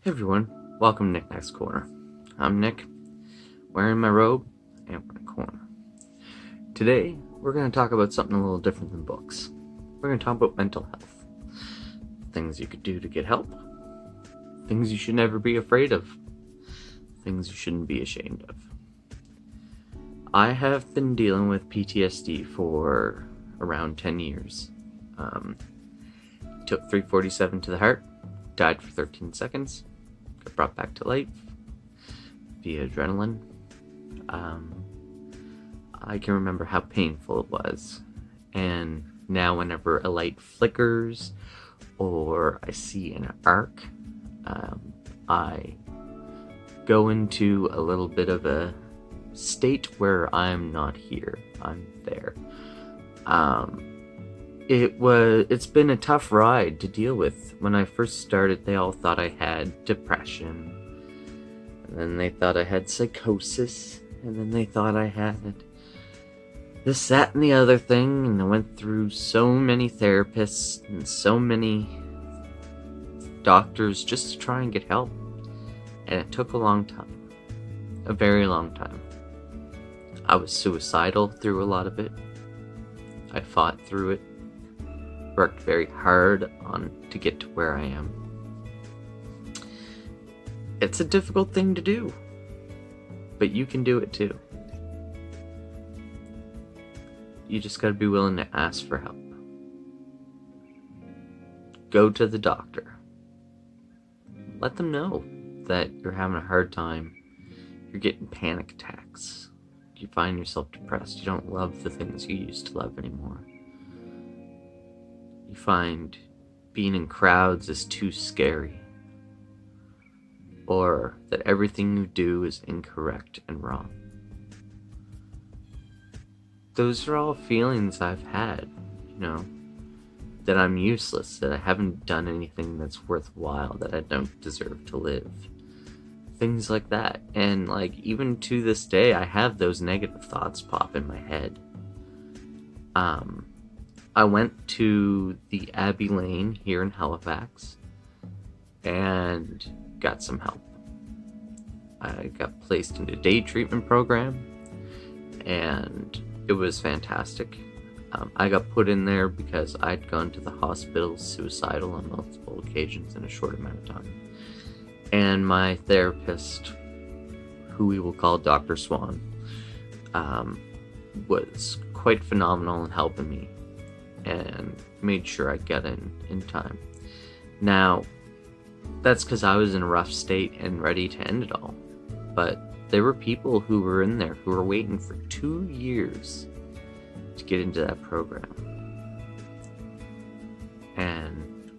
Hey everyone, welcome to Knickknack's Corner. I'm Nick, wearing my robe, and we're in a corner. Today, we're going to talk about something a little different than books. We're going to talk about mental health. Things you could do to get help. Things you should never be afraid of. Things you shouldn't be ashamed of. I have been dealing with PTSD for around 10 years. Took 347 to the heart, died for 13 seconds. Got brought back to life via adrenaline. I can remember how painful it was, and now whenever a light flickers or I see an arc, I go into a little bit of a state where I'm not here, I'm there. It's been a tough ride to deal with. When I first started, they all thought I had depression, and then they thought I had psychosis, and then they thought I had this, that, and the other thing, and I went through so many therapists and so many doctors just to try and get help, and it took a long time, a very long time. I was suicidal through a lot of it. I fought through it. Worked very hard to get to where I am. It's a difficult thing to do, but you can do it too. You just gotta be willing to ask for help. Go to the doctor. Let them know that you're having a hard time. You're getting panic attacks. You find yourself depressed. You don't love the things you used to love anymore. You find being in crowds is too scary, or that everything you do is incorrect and wrong. Those are all feelings I've had, that I'm useless, that I haven't done anything that's worthwhile, that I don't deserve to live. Things like that. And even to this day, I have those negative thoughts pop in my head. I went to the Abbey Lane here in Halifax and got some help. I got placed into a day treatment program, and it was fantastic. I got put in there because I'd gone to the hospital suicidal on multiple occasions in a short amount of time. And my therapist, who we will call Dr. Swan, was quite phenomenal in helping me and made sure I'd get in time. Now, that's because I was in a rough state and ready to end it all. But there were people who were in there who were waiting for 2 years to get into that program. And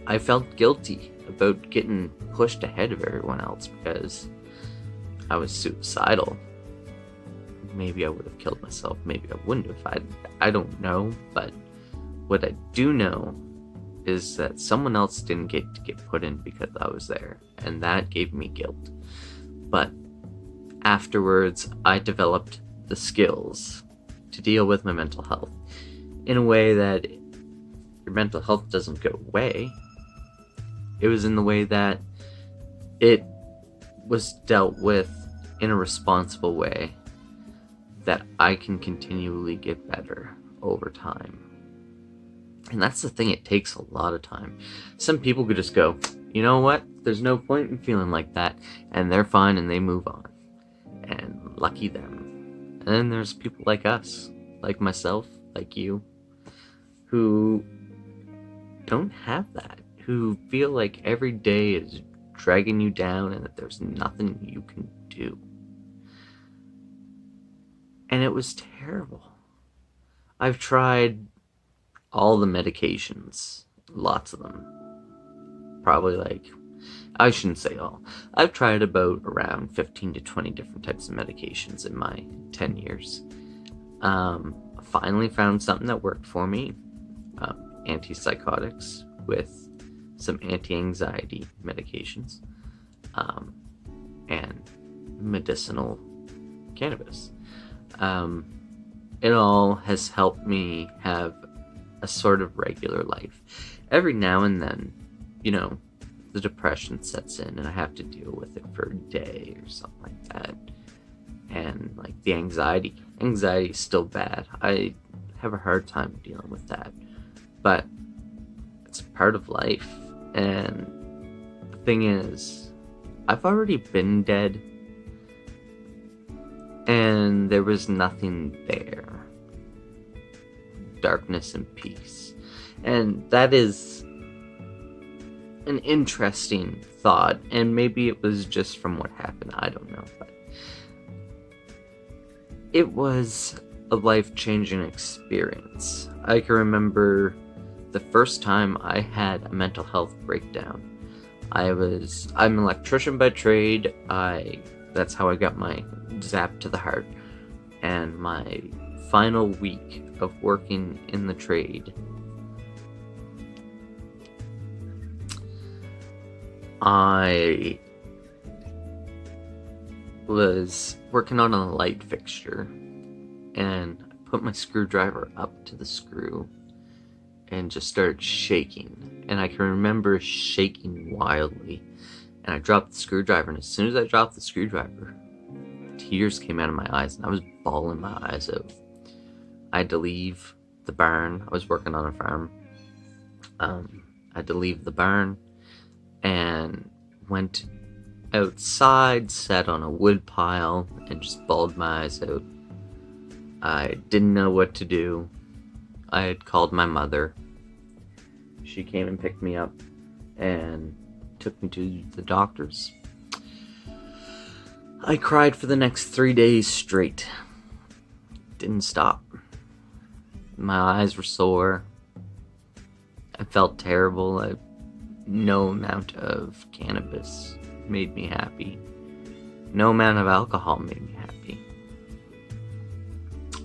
I felt guilty about getting pushed ahead of everyone else because I was suicidal. Maybe I would have killed myself, maybe I wouldn't have. I don't know, but what I do know is that someone else didn't get to get put in because I was there, and that gave me guilt. But afterwards, I developed the skills to deal with my mental health in a way that your mental health doesn't go away. It was in the way that it was dealt with in a responsible way, that I can continually get better over time. And that's the thing, it takes a lot of time. Some people could just go, you know what, there's no point in feeling like that, and they're fine and they move on. And lucky them. And then there's people like us, like myself, like you, who don't have that, who feel like every day is dragging you down and that there's nothing you can do. And it was terrible. I've tried all the medications, lots of them. Probably I shouldn't say all. I've tried about around 15 to 20 different types of medications in my 10 years. Finally found something that worked for me. Antipsychotics with some anti-anxiety medications. And medicinal cannabis. It all has helped me have a sort of regular life. Every now and then, the depression sets in and I have to deal with it for a day or something like that. And like the anxiety is still bad. I have a hard time dealing with that, but it's part of life. And the thing is, I've already been dead and there was nothing there. Darkness and peace. And that is an interesting thought, and maybe it was just from what happened, I don't know, but it was a life-changing experience. I can remember the first time I had a mental health breakdown. I'm an electrician by trade. That's how I got my zap to the heart. And my final week of working in the trade, I was working on a light fixture and I put my screwdriver up to the screw and just started shaking. And I can remember shaking wildly. And I dropped the screwdriver, and as soon as I dropped the screwdriver, tears came out of my eyes and I was bawling my eyes out. I had to leave the barn. I was working on a farm. I had to leave the barn and went outside, sat on a wood pile, and just bawled my eyes out. I didn't know what to do. I had called my mother. She came and picked me up and took me to the doctors. I cried for the next 3 days straight. Didn't stop. My eyes were sore. I felt terrible. No amount of cannabis made me happy. No amount of alcohol made me happy.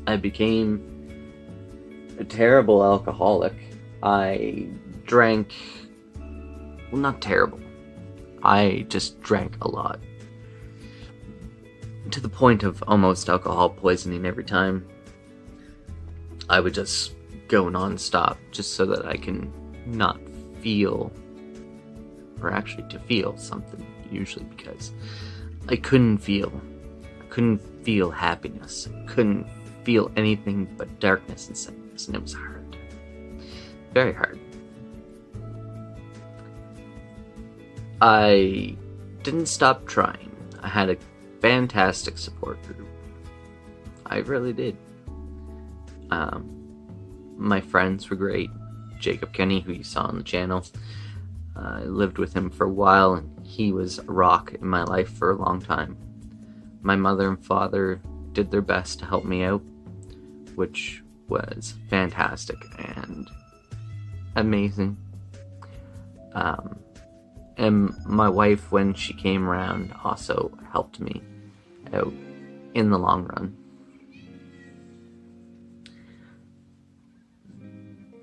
I became a terrible alcoholic. I drank, well, not terrible. I just drank a lot. To the point of almost alcohol poisoning every time. I would just go non-stop just so that I can not feel, or actually to feel something, usually, because I couldn't feel happiness. I couldn't feel anything but darkness and sadness, and it was hard. Very hard. I didn't stop trying. I had a fantastic support group. I really did. My friends were great. Jacob Kenny, who you saw on the channel, I lived with him for a while, and he was a rock in my life for a long time. My mother and father did their best to help me out, which was fantastic and amazing. And my wife, when she came around, also helped me out in the long run.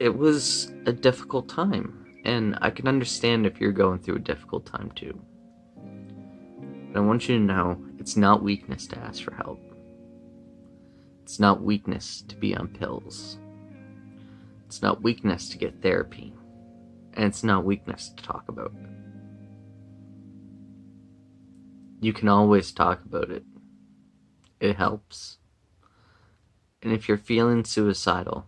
It was a difficult time, and I can understand if you're going through a difficult time too. But I want you to know, it's not weakness to ask for help. It's not weakness to be on pills. It's not weakness to get therapy. And it's not weakness to talk about it. You can always talk about it. It helps. And if you're feeling suicidal,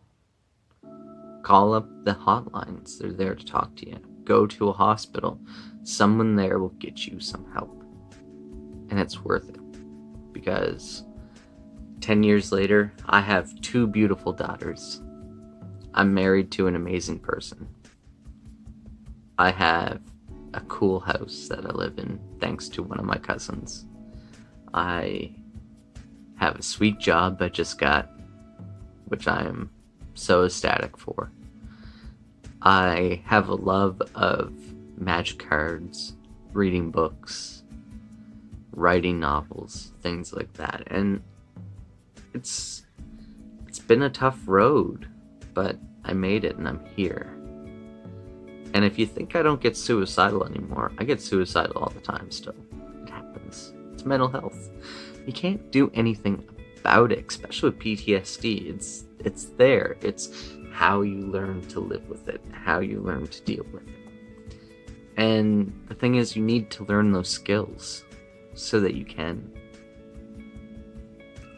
call up the hotlines. They're there to talk to you. Go to a hospital. Someone there will get you some help. And it's worth it. Because 10 years later, I have 2 beautiful daughters. I'm married to an amazing person. I have a cool house that I live in, thanks to one of my cousins. I have a sweet job I just got, which I am so ecstatic for. I have a love of magic cards, reading books, writing novels, things like that. And it's been a tough road, but I made it and I'm here. And if you think I don't get suicidal anymore, I get suicidal all the time still. It happens. It's mental health. You can't do anything about it, especially with PTSD. It's there. It's how you learn to live with it, how you learn to deal with it. And the thing is, you need to learn those skills so that you can.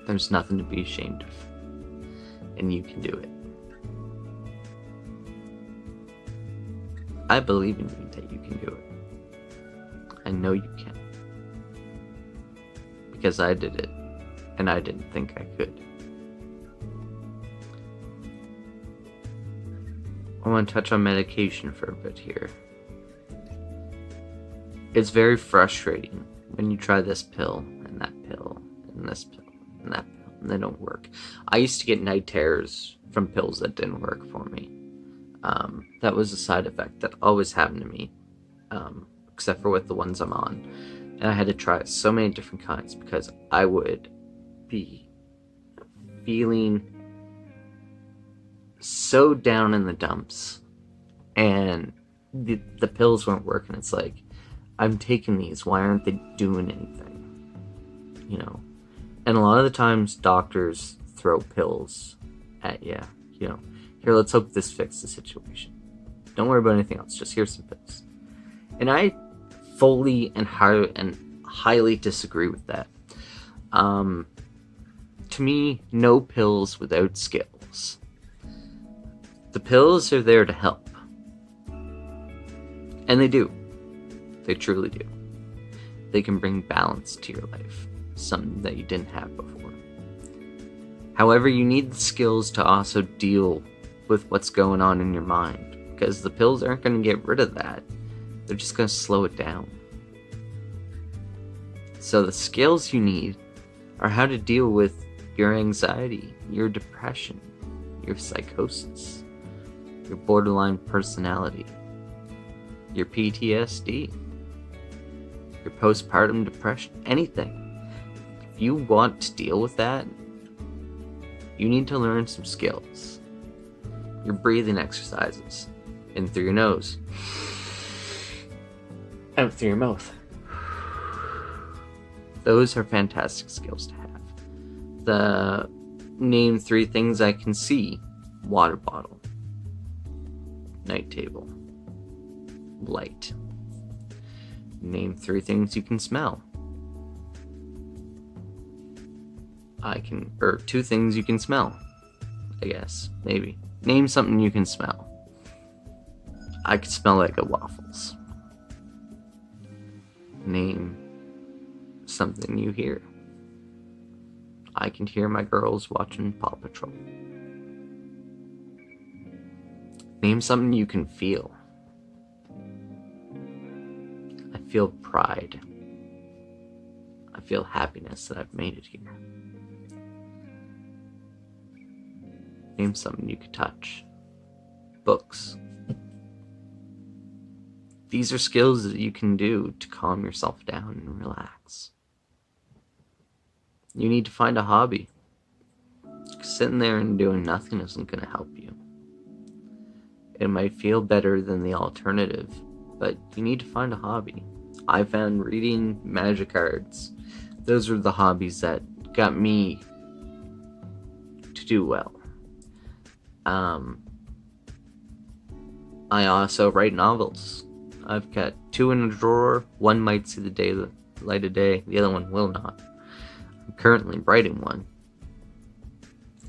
There's nothing to be ashamed of. And you can do it. I believe in you that you can do it. I know you can. Because I did it, and I didn't think I could. I want to touch on medication for a bit here. It's very frustrating when you try this pill, and that pill, and this pill, and that pill, and they don't work. I used to get night terrors from pills that didn't work for me. That was a side effect that always happened to me, except for with the ones I'm on. And I had to try so many different kinds because I would be feeling so down in the dumps, and the pills weren't working. It's like, I'm taking these, why aren't they doing anything? You know? And a lot of the times doctors throw pills at you, you know, here, let's hope this fixes the situation. Don't worry about anything else, just here's some pills. And I fully and highly disagree with that. To me, no pills without skills. The pills are there to help. And they do. They truly do. They can bring balance to your life, something that you didn't have before. However, you need the skills to also deal with what's going on in your mind, because the pills aren't going to get rid of that. They're just going to slow it down. So the skills you need are how to deal with your anxiety, your depression, your psychosis, your borderline personality, your PTSD, your postpartum depression, anything. If you want to deal with that, you need to learn some skills. Your breathing exercises. In through your nose. Out through your mouth. Those are fantastic skills to have. The name 3 things I can see. Water bottle. Night table. Light. Name 3 things you can smell. 2 things you can smell. I guess. Maybe. Name something you can smell. I could smell like a waffles. Name something you hear. I can hear my girls watching Paw Patrol. Name something you can feel. I feel pride. I feel happiness that I've made it here. Name something you could touch. Books. These are skills that you can do to calm yourself down and relax. You need to find a hobby. Sitting there and doing nothing isn't going to help you. It might feel better than the alternative, but you need to find a hobby. I found reading, magic cards. Those were the hobbies that got me to do well. I also write novels. I've got 2 in a drawer. One might see the light of day. The other one will not. I'm currently writing one,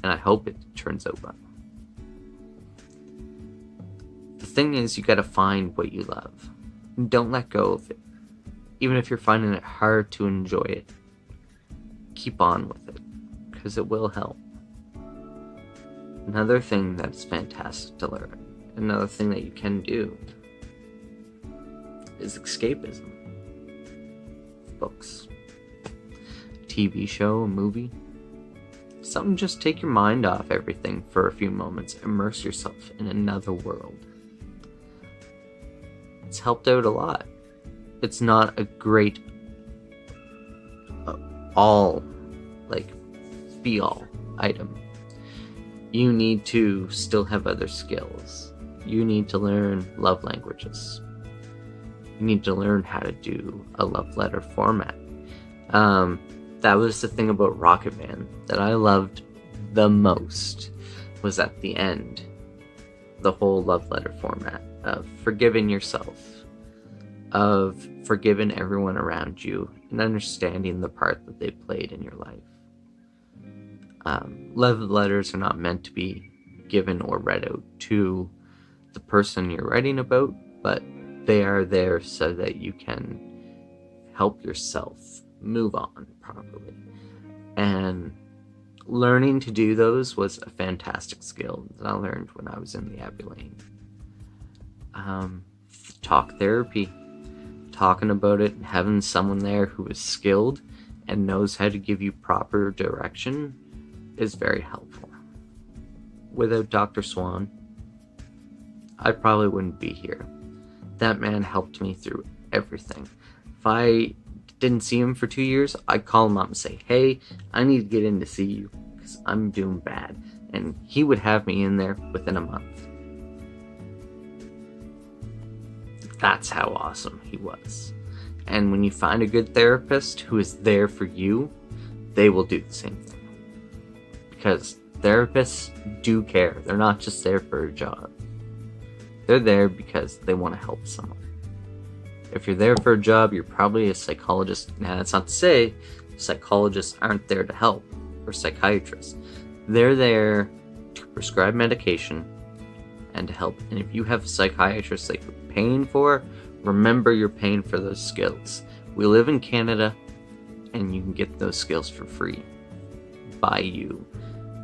and I hope it turns out well. The thing is, you gotta find what you love. Don't let go of it. Even if you're finding it hard to enjoy it, keep on with it, because it will help. Another thing that's fantastic to learn, another thing that you can do, is escapism. Books. A TV show, a movie. Something just take your mind off everything for a few moments. Immerse yourself in another world. It's helped out a lot. It's not a great be-all item. You need to still have other skills. You need to learn love languages. You need to learn how to do a love letter format. That was the thing about Rocket Man that I loved the most, was at the end, the whole love letter format of forgiving yourself, of forgiving everyone around you and understanding the part that they played in your life. Love letters are not meant to be given or read out to the person you're writing about, but they are there so that you can help yourself move on properly. And learning to do those was a fantastic skill that I learned when I was in the Abbey Lane. Talk therapy, talking about it and having someone there who is skilled and knows how to give you proper direction is very helpful. Without Dr. Swan, I probably wouldn't be here. That man helped me through everything. If I didn't see him for 2 years, I'd call him up and say, hey, I need to get in to see you because I'm doing bad. And he would have me in there within a month. That's how awesome he was. And when you find a good therapist who is there for you, they will do the same thing. Because therapists do care. They're not just there for a job. They're there because they want to help someone. If you're there for a job, you're probably a psychologist. Now, that's not to say psychologists aren't there to help, or psychiatrists. They're there to prescribe medication and to help. And if you have a psychiatrist that you're paying for, remember you're paying for those skills. We live in Canada, and you can get those skills for free. By you.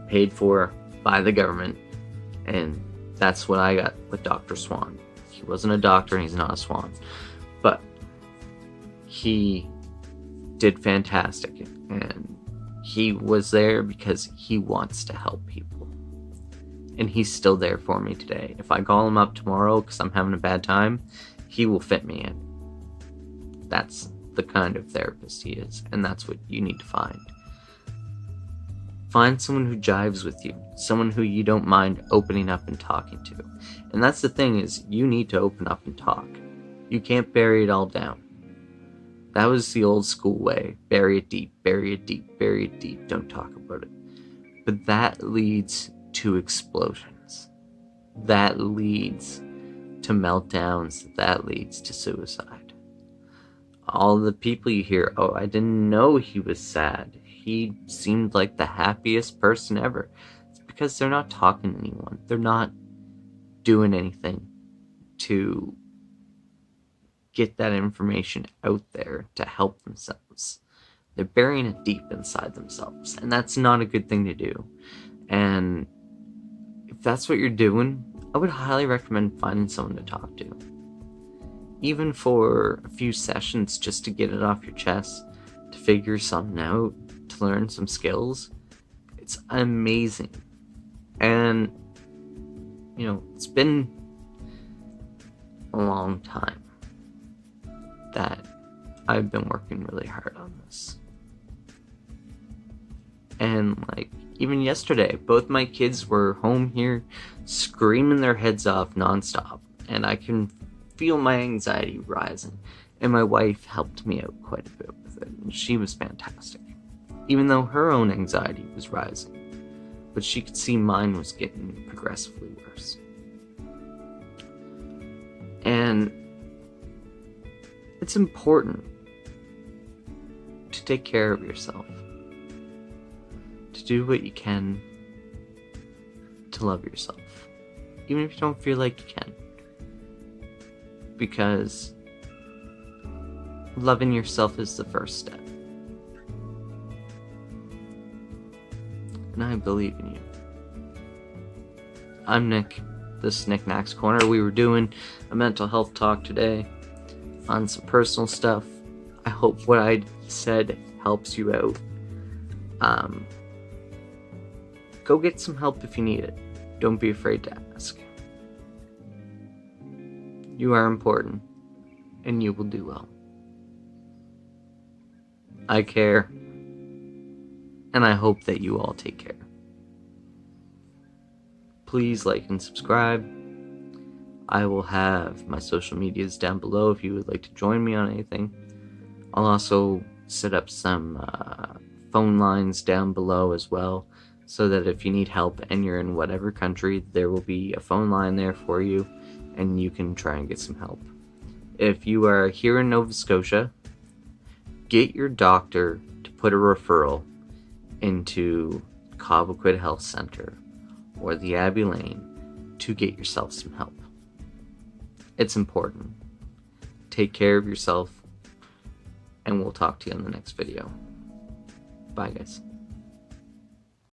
Paid for by the government. And that's what I got with Dr. Swan. He wasn't a doctor and he's not a swan. But he did fantastic. And he was there because he wants to help people. And he's still there for me today. If I call him up tomorrow because I'm having a bad time, he will fit me in. That's the kind of therapist he is. And that's what you need to find. Find someone who jives with you, someone who you don't mind opening up and talking to. And that's the thing, is you need to open up and talk. You can't bury it all down. That was the old school way. Bury it deep, bury it deep, bury it deep. Don't talk about it. But that leads to explosions. That leads to meltdowns. That leads to suicide. All the people you hear, oh, I didn't know he was sad. He seemed like the happiest person ever. It's because they're not talking to anyone. They're not doing anything to get that information out there to help themselves. They're burying it deep inside themselves. And that's not a good thing to do. And if that's what you're doing, I would highly recommend finding someone to talk to. Even for a few sessions just to get it off your chest, to figure something out, to learn some skills. It's amazing. And, you know, it's been a long time that I've been working really hard on this. And, like, even yesterday, both my kids were home here screaming their heads off nonstop. And I can feel my anxiety rising. And my wife helped me out quite a bit with it. And she was fantastic. Even though her own anxiety was rising. But she could see mine was getting progressively worse. And it's important to take care of yourself. To do what you can to love yourself. Even if you don't feel like you can. Because loving yourself is the first step. And I believe in you. I'm Nick. This is Nick Nack's Corner. We were doing a mental health talk today on some personal stuff. I hope what I said helps you out. Go get some help if you need it. Don't be afraid to ask. You are important, and you will do well. I care, and I hope that you all take care. Please like and subscribe. I will have my social medias down below if you would like to join me on anything. I'll also set up some phone lines down below as well, so that if you need help and you're in whatever country, there will be a phone line there for you, and you can try and get some help. if you are here in Nova Scotia, get your doctor to put a referral into Cobequid Health Centre or the Abbey Lane to get yourself some help. It's important. Take care of yourself, and we'll talk to you in the next video. Bye, guys.